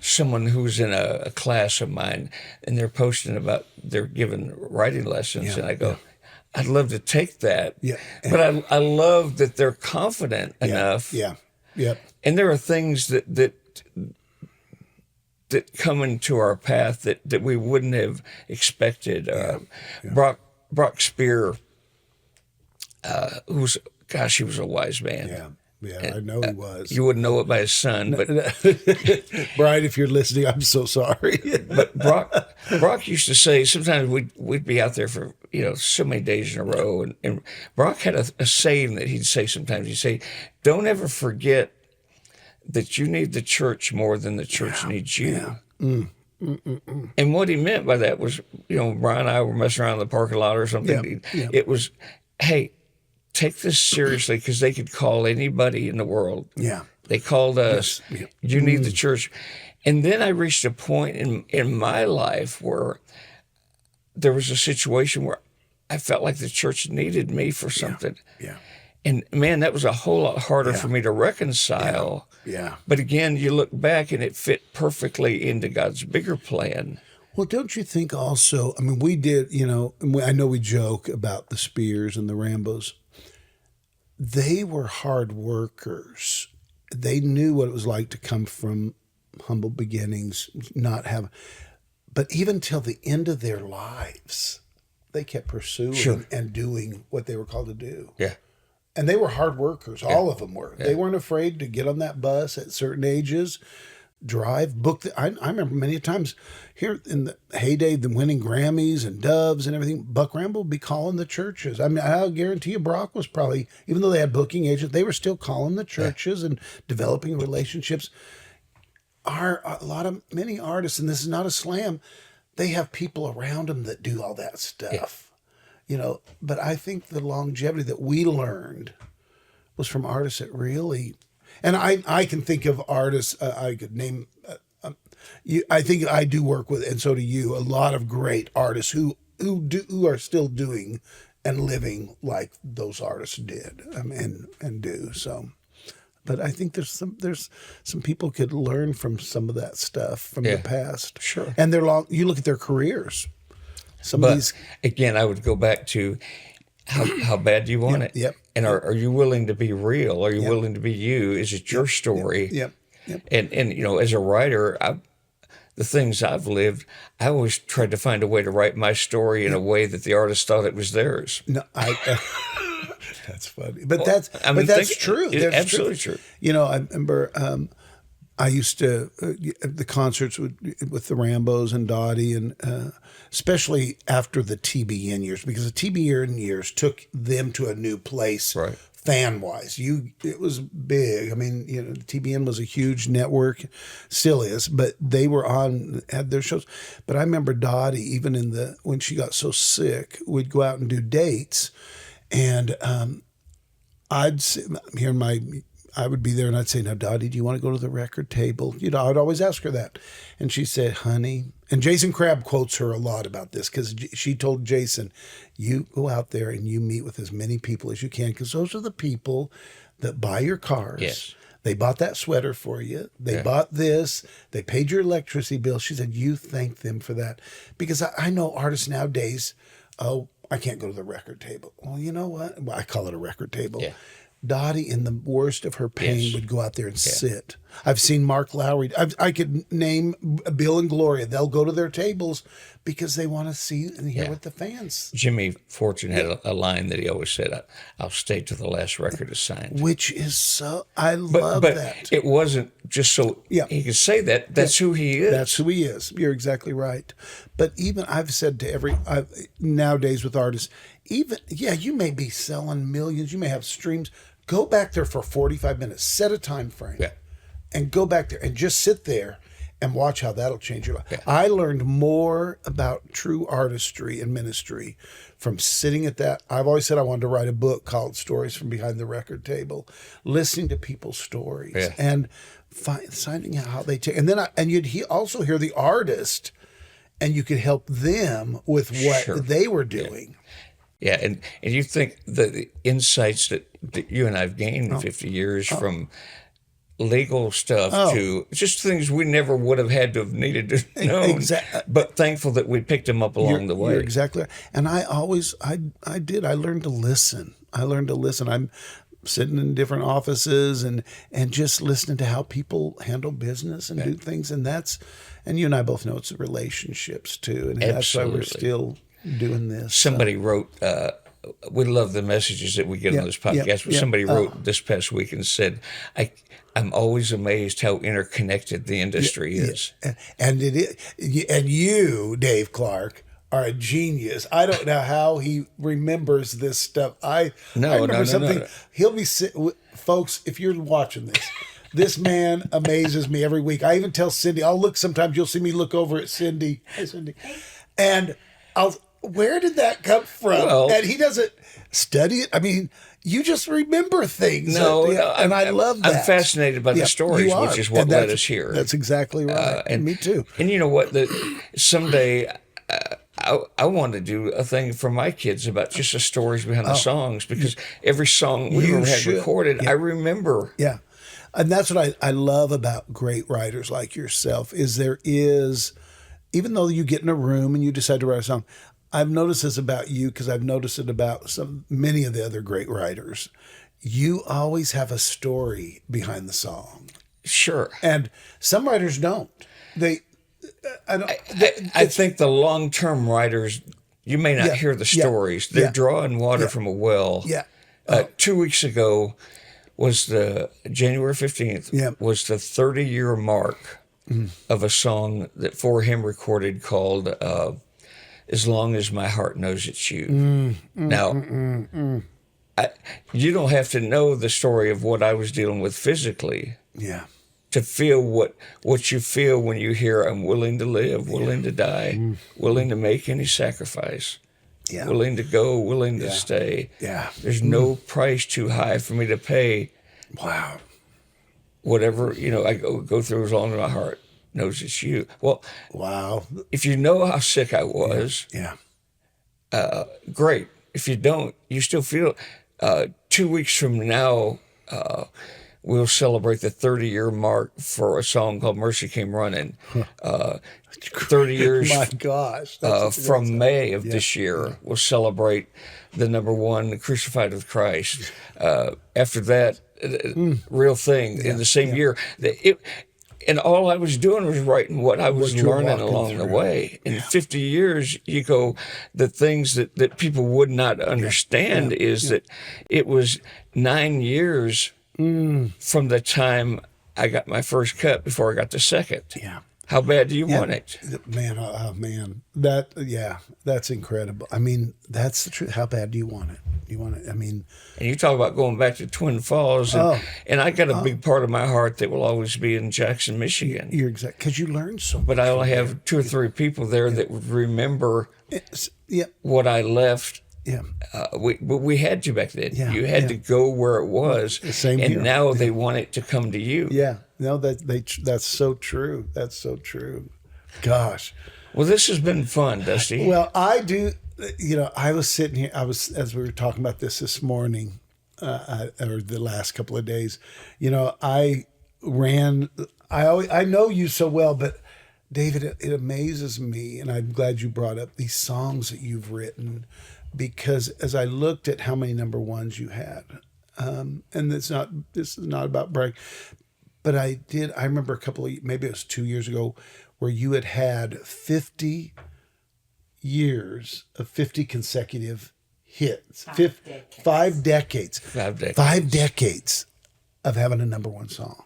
someone who's in a class of mine, and they're posting about they're giving writing lessons, and I go, I'd love to take that, but I love that they're confident enough, and there are things that come into our path that we wouldn't have expected. Brock Spear, who's gosh, he was a wise man. I know he was. You wouldn't know it by his son, but Brian, if you're listening, I'm so sorry. But Brock used to say sometimes we'd be out there for so many days in a row, and Brock had a saying that he'd say sometimes. He'd say, "Don't ever forget that you need the church more than the church needs you." And what he meant by that was, Brian and I were messing around in the parking lot or something. It was, hey, take this seriously, because they could call anybody in the world. They called us. You need the church. And then I reached a point in my life where there was a situation where I felt like the church needed me for something. And man, that was a whole lot harder for me to reconcile. But again, you look back and it fit perfectly into God's bigger plan. Well, don't you think also, I mean, we did, I know we joke about the Spears and the Rambos. They were hard workers. They knew what it was like to come from humble beginnings, but even till the end of their lives, they kept pursuing and doing what they were called to do. And they were hard workers. All of them were. They weren't afraid to get on that bus at certain ages, drive, book. I remember many times here in the heyday, them winning Grammys and Doves and everything, Buck Ramble would be calling the churches. I mean, I'll guarantee you Brock was probably, even though they had booking agents, they were still calling the churches and developing relationships. Many artists, and this is not a slam, they have people around them that do all that stuff. But I think the longevity that we learned was from artists that really, and I can think of artists, I could name, I think I do work with, and so do you, a lot of great artists who are still doing and living like those artists did and do. So, but I think there's some people could learn from some of that stuff from the past. Sure. And you look at their careers. Again, I would go back to how bad do you want it? And are you willing to be real? Are you willing to be you? Is it your story? And as a writer, the things I've lived, I always tried to find a way to write my story in a way that the artist thought it was theirs. No, that's funny, but that's true. That's absolutely true. I remember. I used to the concerts with the Rambos and Dottie, and especially after the TBN years, because the TBN years took them to a new place, fan wise. It was big. I mean, TBN was a huge network, still is, but they had their shows. But I remember Dottie, even when she got so sick, we'd go out and do dates, and I'd sit here I would be there and I'd say, "Now, Dottie, do you want to go to the record table?" I'd always ask her that. And she said, "Honey," and Jason Crabb quotes her a lot about this, because she told Jason, "You go out there and you meet with as many people as you can, because those are the people that buy your cars." Yes. They bought that sweater for you. They bought this. They paid your electricity bill. She said, "You thank them for that." Because I know artists nowadays, I can't go to the record table. Well, you know what? Well, I call it a record table. Dottie, in the worst of her pain, would go out there and sit I've seen Mark Lowry. I could name Bill and Gloria. They'll go to their tables because they want to see and hear what the fans. Jimmy Fortune had a line that he always said, "I'll stay till the last record is signed." Which is so, I love But that. it wasn't just so he could say that. That's who he is. That's who he is. You're exactly right. But even I've said to nowadays with artists, even, you may be selling millions, you may have streams. Go back there for 45 minutes, set a time frame, and go back there and just sit there and watch how that'll change your life. Yeah. I learned more about true artistry and ministry from sitting at that. I've always said I wanted to write a book called Stories from Behind the Record Table, listening to people's stories and finding out how they take. And then you'd also hear the artist, and you could help them with what they were doing. Yeah, and you think the insights that you and I've gained in 50 years from legal stuff to just things we never would have had to have needed to know. Exactly. But thankful that we picked them up along the way. You're exactly right. And I learned to listen. I'm sitting in different offices and just listening to how people handle business and do things. And you and I both know it's relationships too. And that's why we're still doing this. Somebody wrote, we love the messages that we get on this podcast, but somebody wrote this past week and said, I'm always amazed how interconnected the industry is. And it is. And you, Dave Clark, are a genius. I don't know how he remembers this stuff. I remember something. No. He'll be folks, if you're watching this man amazes me every week. I even tell Cindy, I'll look, sometimes you'll see me look over at Cindy. Hey, Cindy. And where did that come from? Well, and he doesn't study it. I mean, you just remember things. And I love that. I'm fascinated by the stories, which is what led us here. That's exactly right. And me too. And you know what? Someday I want to do a thing for my kids about just the stories behind the songs, because every song we ever had recorded, I remember. Yeah. And that's what I love about great writers like yourself is even though you get in a room and you decide to write a song, I've noticed this about you because I've noticed it about many of the other great writers. You always have a story behind the song. Sure. And some writers don't. I think the long-term writers, you may not hear the stories. They're drawing water from a well. Yeah. 2 weeks ago was the January 15th was the 30-year mark of a song that For Him recorded called As Long as My Heart Knows It's You. You don't have to know the story of what I was dealing with physically to feel what you feel when you hear I'm willing to live, willing to die, willing to make any sacrifice, willing to go, willing to stay. There's no price too high for me to pay. Wow. Whatever, I go through as long as my heart knows it's you. Well, wow. If you know how sick I was, great. If you don't, you still feel 2 weeks from now, we'll celebrate the 30-year mark for a song called Mercy Came Running. 30 years my gosh, from May of this year, we'll celebrate the number one, Crucified with Christ. After that, Real Thing in the same year. And all I was doing was writing what I was learning along the way. In 50 years, you go, the things that people would not understand is that it was 9 years from the time I got my first cut before I got the second. Yeah. How bad do you want it? Man, that's incredible. I mean, that's the truth. How bad do you want it? I mean, and you talk about going back to Twin Falls, and I got a big part of my heart that will always be in Jackson, Michigan. You're exact, because you learned so much. But I only have 2 or 3 people there that would remember what I left. Yeah, but we had to back then. You had to go where it was, Same and here. Now they want it to come to you. Yeah, no, that's so true. That's so true. Gosh. Well, this has been fun, Dusty. Well, I do. I was sitting here. As we were talking about this morning, or the last couple of days. I ran. I know you so well, but David, it amazes me, and I'm glad you brought up these songs that you've written. Because as I looked at how many number ones you had, and this is not about brag, But I remember maybe it was 2 years ago, where you had 50 years of 50 consecutive hits. 5 decades. 5 decades. 5 decades of having a number one song.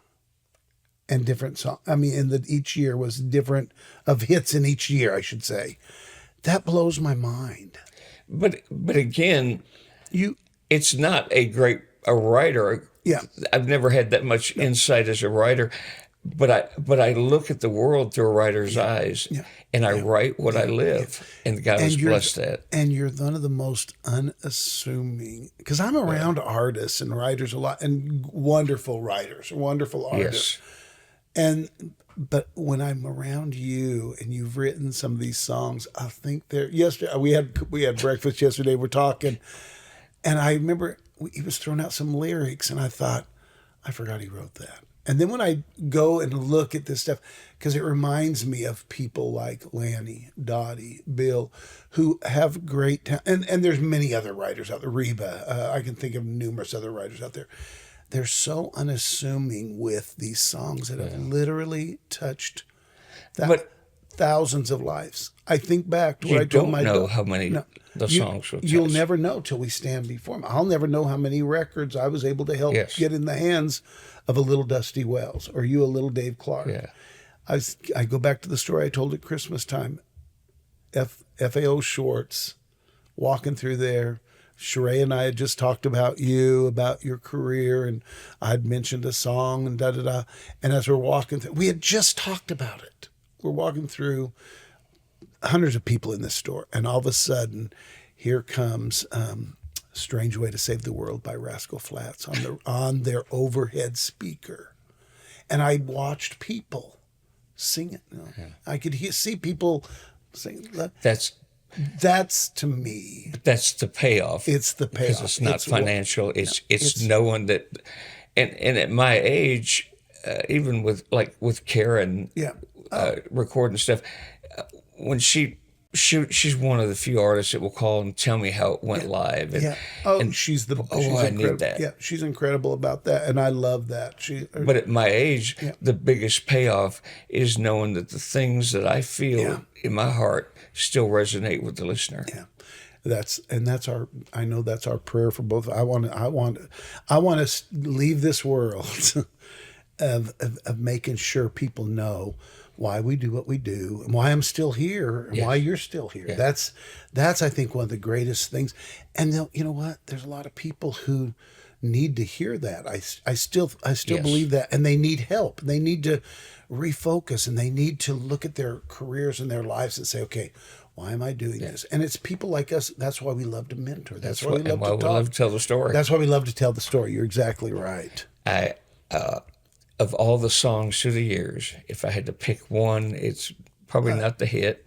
And different song. I mean, each year was different of hits in each year, I should say. That blows my mind. But again, it's not a writer. Yeah. I've never had that much insight as a writer, but I look at the world through a writer's eyes, and I write what I live, and God has blessed that. And you're one of the most unassuming, because I'm around artists and writers a lot, and wonderful writers, wonderful artists. Yes. But when I'm around you and you've written some of these songs, I think yesterday we had breakfast yesterday. We're talking, and I remember he was throwing out some lyrics, and I thought, I forgot he wrote that. And then when I go and look at this stuff, because it reminds me of people like Lanny, Dottie, Bill, who have great talent, and there's many other writers out there. Reba, I can think of numerous other writers out there. They're so unassuming with these songs that have literally touched thousands of lives. I think back to what I told my daughter. You don't know how many the songs will touch. You'll never know till we stand before them. I'll never know how many records I was able to help get in the hands of a little Dusty Wells or you, a little Dave Clark. Yeah. I go back to the story I told at Christmas time. FAO Shorts, walking through there. Sheree and I had just talked about you, about your career, and I'd mentioned a song and da-da-da. And as we're walking through, we had just talked about it. We're walking through hundreds of people in this store, and all of a sudden, here comes Strange Way to Save the World by Rascal Flatts on their overhead speaker. And I watched people sing it. I could see people sing. That's to me. That's the payoff. It's the payoff. Because it's not financial. It's knowing that, and at my age, even with Karen, recording stuff, when she's one of the few artists that will call and tell me how it went live. And, she's I need that. Yeah, she's incredible about that, and I love that. But at my age, the biggest payoff is knowing that the things that I feel in my heart still resonate with the listener. Yeah, I know that's our prayer for both. I want to leave this world of making sure people know why we do what we do and why I'm still here and why you're still here. Yeah. That's I think one of the greatest things. And you know what? There's a lot of people who need to hear that. I still believe that, and they need help. They need to refocus, and they need to look at their careers and their lives and say, okay, why am I doing this? And it's people like us. That's why we love to mentor. That's why we love to talk. We love to tell the story. That's why we love to tell the story. You're exactly right. Of all the songs through the years, if I had to pick one, it's probably not the hit.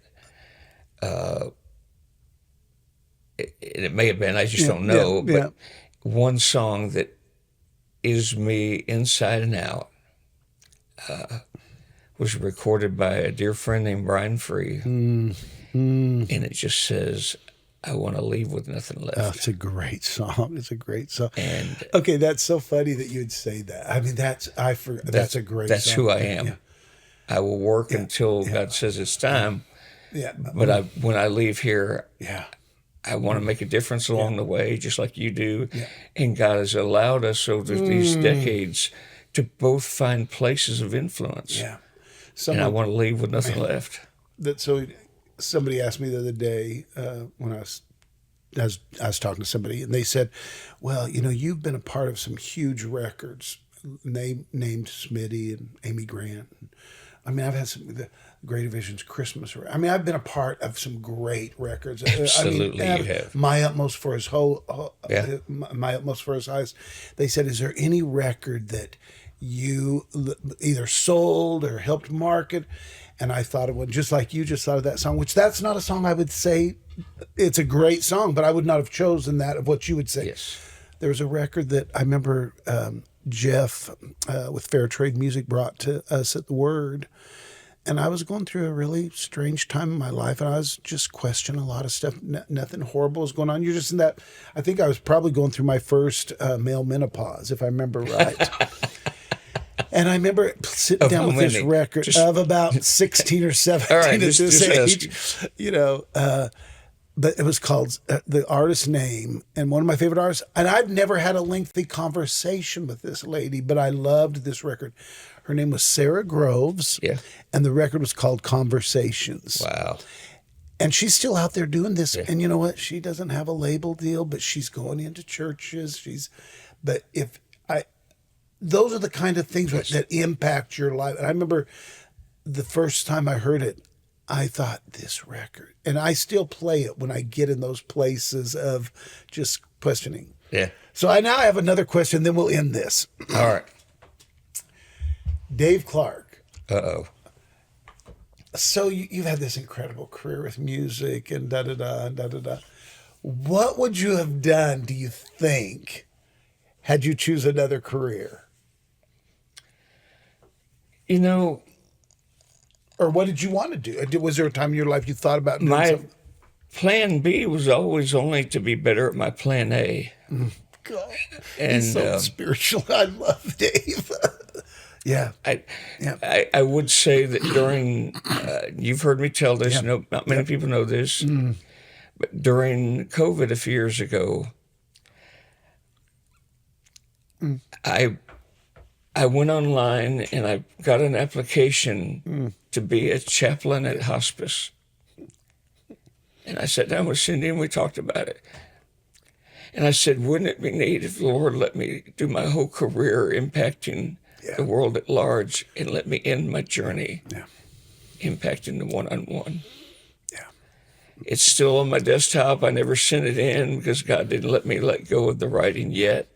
It may have been, I just don't know. But one song that is me inside and out was recorded by a dear friend named Brian Free. And it just says, I want to leave with nothing left. Oh, it's a great song. It's a great song. And okay, that's so funny that you'd say that. I mean, that's a great song. That's who I am. Yeah. I will work until God says it's time. Yeah. But when I leave here, I want to make a difference along the way, just like you do. Yeah. And God has allowed us over these decades to both find places of influence. Yeah. And I want to leave with nothing left. Somebody asked me the other day when I was talking to somebody, and they said, well, you've been a part of some huge records, named Smitty and Amy Grant. I mean, I've had the Great Division's Christmas. I mean, I've been a part of some great records. Absolutely, you have. My Utmost for His My Utmost for His Highest. They said, is there any record that you either sold or helped market? And I thought of one, just like you just thought of that song, which that's not a song I would say, it's a great song, but I would not have chosen that of what you would say. Yes. There was a record that I remember Jeff with Fair Trade Music brought to us at the Word. And I was going through a really strange time in my life, and I was just questioning a lot of stuff. Nothing horrible was going on. You're just in that, I think I was probably going through my first male menopause, if I remember right. And I remember sitting Of down how with this many? record Just- of about 16 or 17 All right, at just this ask. age, you know. But it was called the artist's name, and one of my favorite artists. And I've never had a lengthy conversation with this lady, but I loved this record. Her name was Sarah Groves, Yeah. and the record was called Conversations. Wow. And she's still out there doing this. Yeah. And you know what? She doesn't have a label deal, but she's going into churches. Those are the kind of things that impact your life. And I remember the first time I heard it, I thought, this record. And I still play it when I get in those places of just questioning. Yeah. So I now have another question, then we'll end this. All right. Dave Clark. Uh-oh. So you've had this incredible career with music and da-da-da and da-da-da. What would you have done, do you think, had you choose another career? You know, Or what did you want to do? Was there a time in your life you thought about doing my something? plan B was always only to be better at my plan A. God, And he's so spiritual. I love Dave. Yeah. I would say that during, you've heard me tell this, no, not many people know this, but during COVID a few years ago, I went online and I got an application to be a chaplain at hospice. And I sat down with Cindy and we talked about it. And I said, wouldn't it be neat if the Lord let me do my whole career impacting the world at large and let me end my journey impacting the one-on-one? Yeah. It's still on my desktop. I never sent it in because God didn't let me let go of the writing yet.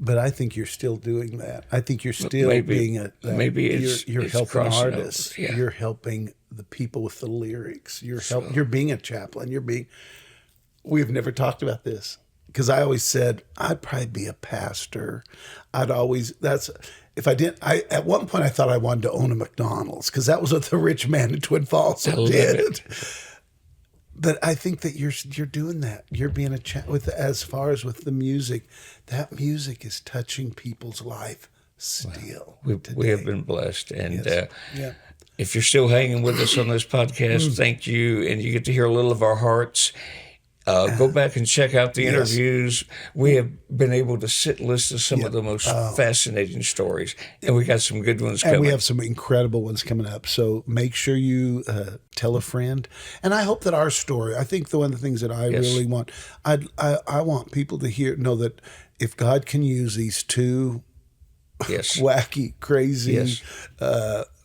But I think you're still doing that. I think you're still maybe you're it's helping crossing over. artists. Yeah. You're helping the people with the lyrics. You're being a chaplain. We've never talked about this because I always said I'd probably be a pastor. At one point I thought I wanted to own a McDonald's because that was what the rich man in Twin Falls did. But I think that you're doing that. You're being as far as with the music, that music is touching people's life still. We have been blessed. And Yeah. if you're still hanging with us on this podcast, thank you. And you get to hear a little of our hearts. Go back and check out the interviews. We have been able to listen to some of the most fascinating stories, and we got some good ones coming. And we have some incredible ones coming up. So make sure you tell a friend. And I hope that our story, I think one of the things that I really want, I want people to know that if God can use these two wacky, crazy,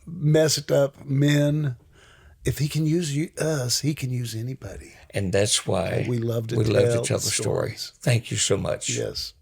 messed up men, if he can use us, he can use anybody. And that's why we love to tell the story. Thank you so much. Yes.